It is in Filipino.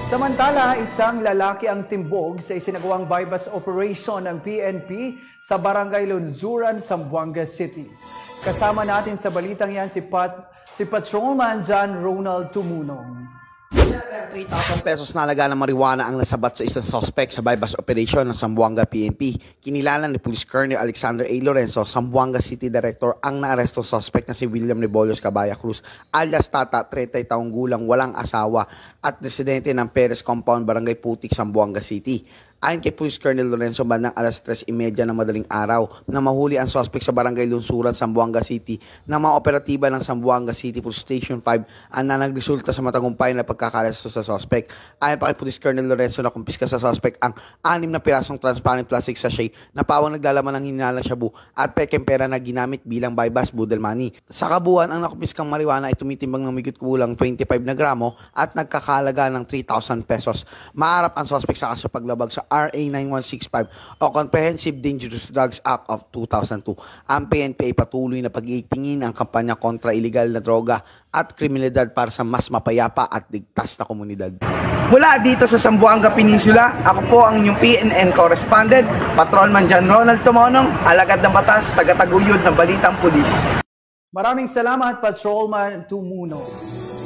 Samantala, isang lalaki ang timbog sa isinagawang bypass operation ng PNP sa Barangay Lunzuran, Zamboanga City. Kasama natin sa balitang yan si Patrolman John Ronald Tumunong. 3,000 pesos na halaga ng marijuana ang nasabat sa isang suspect sa bypass operation ng Zamboanga PNP. Kinilala ni Police Colonel Alexander A. Lorenzo, Zamboanga City Director, ang naarestong suspect na si William Rebollos Cabaya Cruz alias Tata, 30 taong gulang, walang asawa at residente ng Perez Compound, Barangay Putik, Zamboanga City. Ayon kay Police Colonel Lorenzo, bandang alas 3:30 ng madaling araw na mahuli ang suspect sa Barangay Lunsuran, Zamboanga City ng mga operatiba ng Zamboanga City Police Station 5 ang nagresulta sa matagumpay na pagkakaresto sa suspect. Ayon pa kay Police Colonel Lorenzo, nakumpiska sa suspect ang 6 na pirasong transparent plastic sachet na pawang naglalaman ng hinalang shabu at pekeng pera na ginamit bilang bypass budel money. Sa kabuuan, ang nakumpiskang marijuana ay tumitimbang ng higit kulang 25 na gramo at nagkakahalaga ng 3,000 pesos. Maharap ang suspect sa kaso paglabag sa RA 9165 o Comprehensive Dangerous Drugs Act of 2002. Ang PNP ay patuloy na pag-itingin ang kampanya kontra iligal na droga at kriminalidad para sa mas mapayapa at ligtas na komunidad. Mula dito sa Zamboanga Peninsula, ako po ang inyong PNN correspondent, Patrolman John Ronald Tumunong, alagad ng batas, tagataguyod ng Balitang Pulis. Maraming salamat, Patrolman Tumunong.